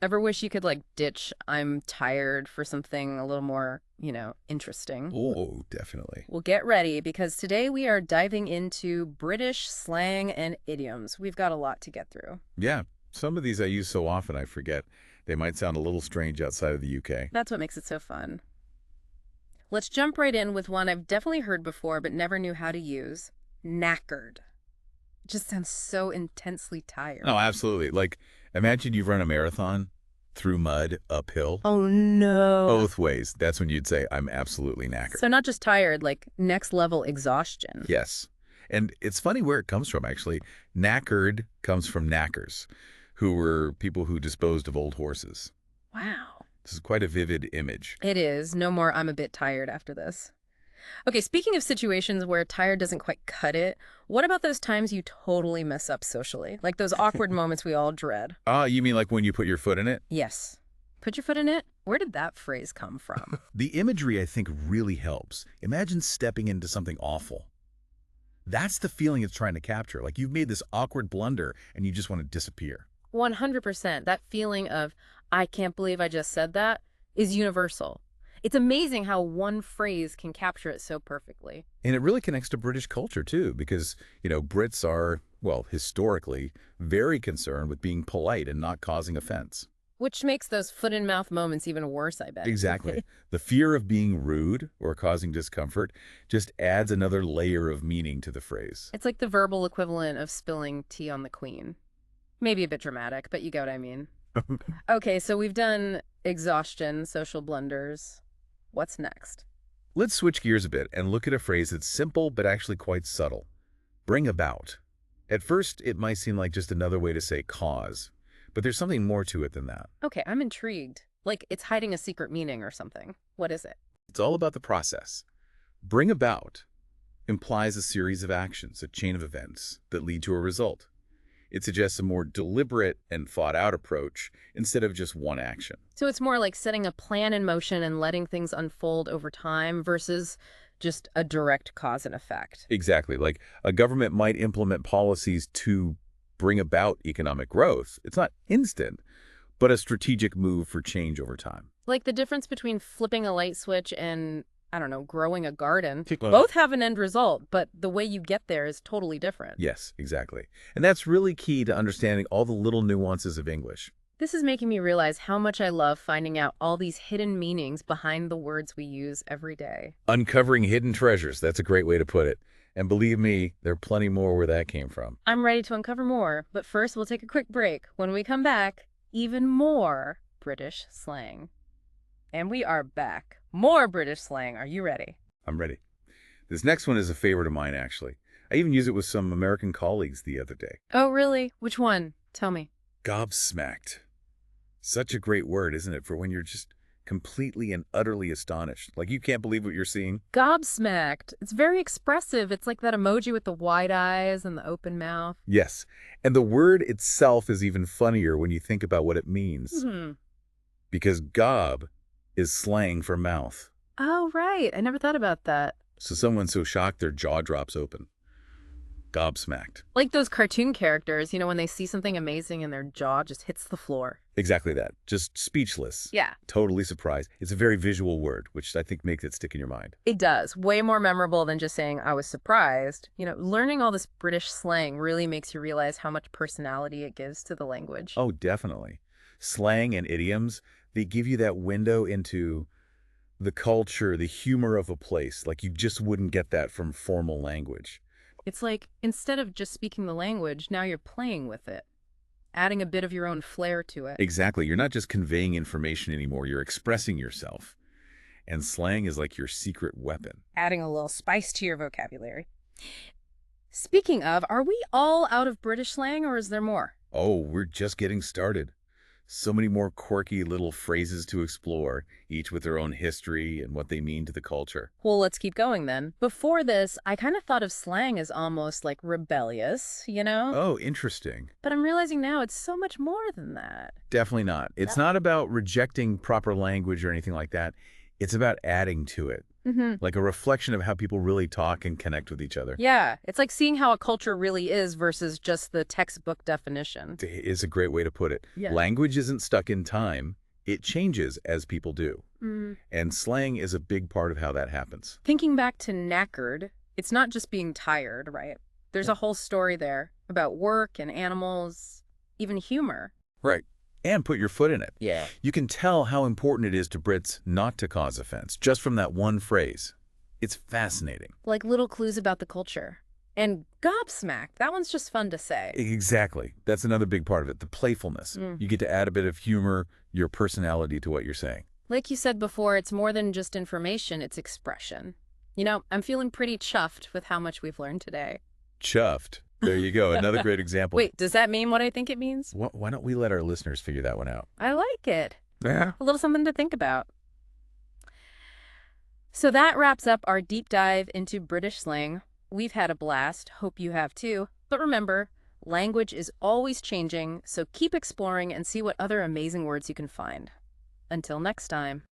Ever wish you could like ditch "I'm tired" for something a little more, interesting? Oh, definitely. Well, get ready because today we are diving into British slang and idioms. We've got a lot to get through. Yeah, some of these I use so often I forget. They might sound a little strange outside of the UK. That's what makes it so fun. Let's jump right in with one I've definitely heard before but never knew how to use. Knackered. It just sounds so intensely Oh, tired. absolutely. Like, imagine you run a marathon through mud, uphill, Oh no. both ways. That's when you'd say, I'm absolutely knackered. So not just tired, like next level exhaustion. Yes. And it's funny where it comes from, actually. Knackered comes from knackers, who were people who disposed of old horses. Wow. This is quite a vivid image. It is. No more "I'm a bit tired" after this. Okay, speaking of situations where tired doesn't quite cut it, what about those times you totally mess up socially? Like those awkward moments we all dread. Ah, you mean like when you put your foot in it? Yes. Put your foot in it? Where did that phrase come from? The imagery, I think, really helps. Imagine stepping into something awful. That's the feeling it's trying to capture. Like you've made this awkward blunder and you just want to disappear. 100%. That feeling of, "I can't believe I just said that," is universal. It's amazing how one phrase can capture it so perfectly. And it really connects to British culture, too, because, Brits are, well, historically, very concerned with being polite and not causing offense. Which makes those foot in mouth moments even worse, I bet. Exactly. The fear of being rude or causing discomfort just adds another layer of meaning to the phrase. It's like the verbal equivalent of spilling tea on the queen. Maybe a bit dramatic, but you get what I mean. Okay, so we've done exhaustion, social blunders. What's next? Let's switch gears a bit and look at a phrase that's simple but actually quite subtle. Bring about. At first, it might seem like just another way to say cause, but there's something more to it than that. Okay, I'm intrigued. Like it's hiding a secret meaning or something. What is it? It's all about the process. Bring about implies a series of actions, a chain of events that lead to a result. It suggests a more deliberate and thought-out approach instead of just one action. So it's more like setting a plan in motion and letting things unfold over time versus just a direct cause and effect. Exactly. Like a government might implement policies to bring about economic growth. It's not instant, but a strategic move for change over time. Like the difference between flipping a light switch and, I don't know, growing a garden. Well, Both have an end result, but the way you get there is totally different. yes, exactly. And that's really key to understanding all the little nuances of English. This is making me realize how much I love finding out all these hidden meanings behind the words we use every day. Uncovering hidden treasures, that's a great way to put it. And believe me, there are plenty more where that came from. I'm ready to uncover more, but first we'll take a quick break. When we come back, even more British slang. And we are back. More British slang. Are you ready? I'm ready. This next one is a favorite of mine, actually. I even used it with some American colleagues the other day. Oh, really? Which one? Tell me. Gobsmacked. Such a great word, isn't it, for when you're just completely and utterly astonished. Like you can't believe what you're seeing. Gobsmacked. It's very expressive. It's like that emoji with the wide eyes and the open mouth. Yes. And the word itself is even funnier when you think about what it means. Because gob is slang for mouth. Oh, right. I never thought about that. So someone's so shocked their jaw drops open. Gobsmacked. Like those cartoon characters, when they see something amazing and their jaw just hits the floor. Exactly that. Just speechless. Yeah, Totally surprised. It's a very visual word, which I think makes it stick in your mind. it does. Way more memorable than just saying "I was surprised." Learning all this British slang really makes you realize how much personality it gives to the language. Oh, definitely. Slang and idioms, they give you that window into the culture, the humor of a place. Like you just wouldn't get that from formal language. It's like instead of just speaking the language, now you're playing with it, adding a bit of your own flair to it. Exactly. You're not just conveying information anymore. You're expressing yourself. And slang is like your secret weapon. Adding a little spice to your vocabulary. Speaking of, are we all out of British slang or is there more? Oh, we're just getting started. So many more quirky little phrases to explore, each with their own history and what they mean to the culture. Well, let's keep going then. Before this, I kind of thought of slang as almost like rebellious. Oh, interesting. But I'm realizing now it's so much more than that. Definitely not. It's not about rejecting proper language or anything like that. It's about adding to it. like a reflection of how people really talk and connect with each other. Yeah, it's like seeing how a culture really is versus just the textbook definition. Is a great way to put it. Yeah. Language isn't stuck in time. It changes as people do. And slang is a big part of how that happens. Thinking back to knackered, it's not just being tired, right? There's a whole story there about work and animals, even humor. Right. And put your foot in it. Yeah. You can tell how important it is to Brits not to cause offense, just from that one phrase. It's fascinating. Like little clues about the culture. And gobsmacked, that one's just fun to say. Exactly. That's another big part of it, the playfulness. You get to add a bit of humor, your personality to what you're saying. Like you said before, it's more than just information, it's expression. You know, I'm feeling pretty chuffed with how much we've learned today. Chuffed. There you go. Another great example. Wait, does that mean what I think it means? Why don't we let our listeners figure that one out? I like it. Yeah. A little something to think about. So that wraps up our deep dive into British slang. We've had a blast. Hope you have too. But remember, language is always changing, so keep exploring and see what other amazing words you can find. Until next time.